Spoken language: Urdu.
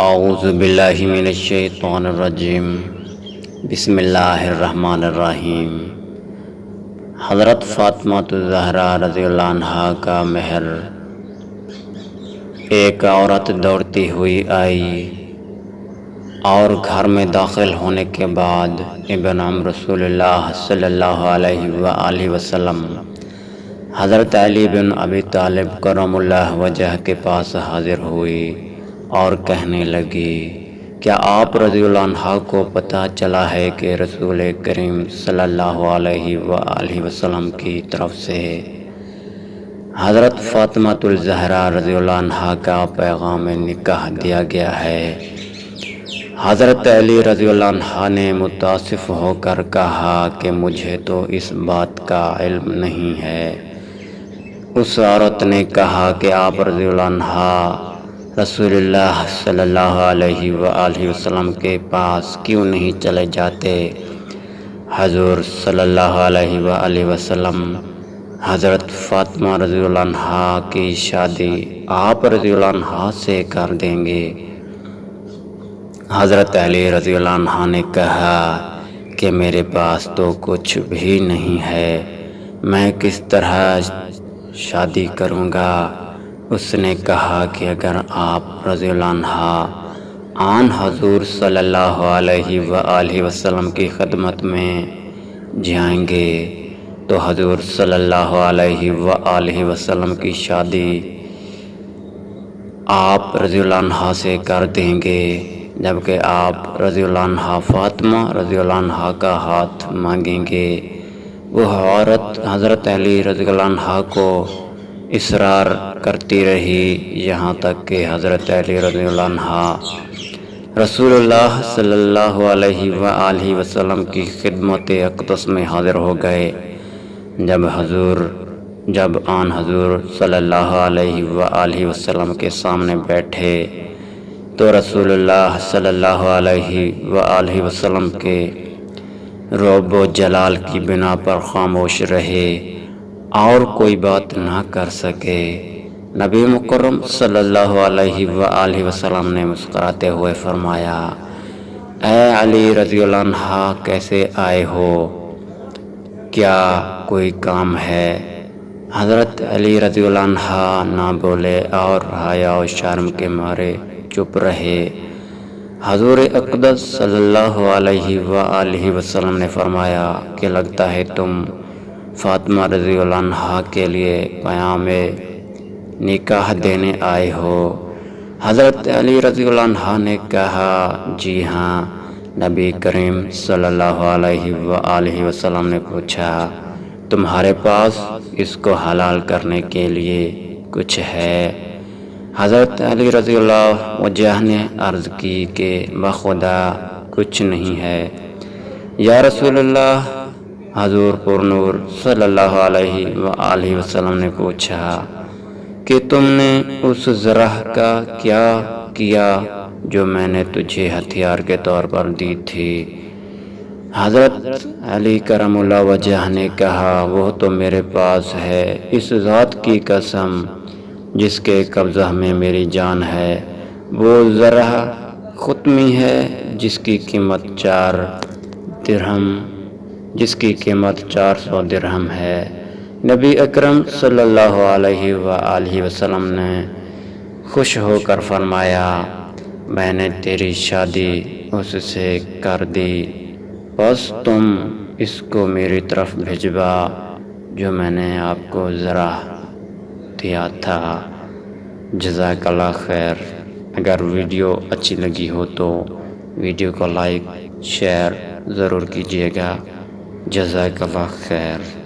اعوذ باللہ من الشیطان الرجیم، بسم اللہ الرحمن الرحیم۔ حضرت فاطمہ الزہرا رضی اللہ عنہا کا مہر۔ ایک عورت دوڑتی ہوئی آئی اور گھر میں داخل ہونے کے بعد ابن عم رسول اللہ صلی اللہ علیہ وآلہ وسلم حضرت علی بن ابی طالب کرم اللہ وجہ کے پاس حاضر ہوئی اور کہنے لگی، کیا آپ رضی اللہ عنہ کو پتہ چلا ہے کہ رسول کریم صلی اللہ علیہ وآلہ وسلم کی طرف سے حضرت فاطمہ الزہرا رضی اللہ عنہ کا پیغام نکاح دیا گیا ہے؟ حضرت علی رضی اللہ عنہ نے متاسف ہو کر کہا کہ مجھے تو اس بات کا علم نہیں ہے۔ اس عورت نے کہا کہ آپ رضی اللہ عنہ رسول اللہ صلی اللہ علیہ وآلہ وسلم کے پاس کیوں نہیں چلے جاتے؟ حضور صلی اللہ علیہ وآلہ وسلم حضرت فاطمہ رضی اللہ عنہ کی شادی آپ رضی اللہ عنہ سے کر دیں گے۔ حضرت علی رضی اللہ عنہ نے کہا کہ میرے پاس تو کچھ بھی نہیں ہے، میں کس طرح شادی کروں گا؟ اس نے کہا کہ اگر آپ رضی اللہ عنہ آن حضور صلی اللہ علیہ وآلہ وسلم کی خدمت میں جائیں گے تو حضور صلی اللہ علیہ وآلہ وسلم کی شادی آپ رضی اللہ عنہ سے کر دیں گے، جبکہ آپ رضی اللہ عنہ فاطمہ رضی اللہ عنہ کا ہاتھ مانگیں گے۔ وہ عورت حضرت علی رضی اللہ عنہ کو اصرار کرتی رہی، یہاں تک کہ حضرت علی رضی اللہ عنہ رسول اللہ صلی اللہ علیہ وآلہ وسلم کی خدمت اقدس میں حاضر ہو گئے۔ جب آن حضور صلی اللہ علیہ وآلہ وسلم کے سامنے بیٹھے تو رسول اللہ صلی اللہ علیہ وآلہ وسلم کے رعب و جلال کی بنا پر خاموش رہے اور کوئی بات نہ کر سکے۔ نبی مکرم صلی اللہ علیہ وآلہ وسلم نے مسکراتے ہوئے فرمایا، اے علی رضی اللہ عنہ، کیسے آئے ہو؟ کیا کوئی کام ہے؟ حضرت علی رضی اللہ عنہ نہ بولے اور حیا و شرم کے مارے چپ رہے۔ حضور اقدس صلی اللہ علیہ وآلہ وسلم نے فرمایا کہ لگتا ہے تم فاطمہ رضی اللہ عنہ کے لیے پیام نکاح دینے آئے ہو۔ حضرت علی رضی اللہ عنہ نے کہا، جی ہاں۔ نبی کریم صلی اللہ علیہ وآلہ وسلم نے پوچھا، تمہارے پاس اس کو حلال کرنے کے لیے کچھ ہے؟ حضرت علی رضی اللہ وجہ نے عرض کی کہ بخدا کچھ نہیں ہے یا رسول اللہ۔ حضور پر نور صلی اللہ علیہ وآلہ وسلم نے پوچھا کہ تم نے اس زرہ کا کیا کیا جو میں نے تجھے ہتھیار کے طور پر دی تھی؟ حضرت علی کرم اللہ وجہ نے کہا، وہ تو میرے پاس ہے، اس ذات کی قسم جس کے قبضہ میں میری جان ہے، وہ زرہ ختمی ہے جس کی قیمت 400 درہم ہے۔ نبی اکرم صلی اللہ علیہ وآلہ وسلم نے خوش ہو کر فرمایا، میں نے تیری شادی اس سے کر دی، بس تم اس کو میری طرف بھجوا جو میں نے آپ کو ذرا دیا تھا۔ جزاک اللہ خیر۔ اگر ویڈیو اچھی لگی ہو تو ویڈیو کو لائک شیئر ضرور کیجیے گا۔ جزاک اللہ خیر۔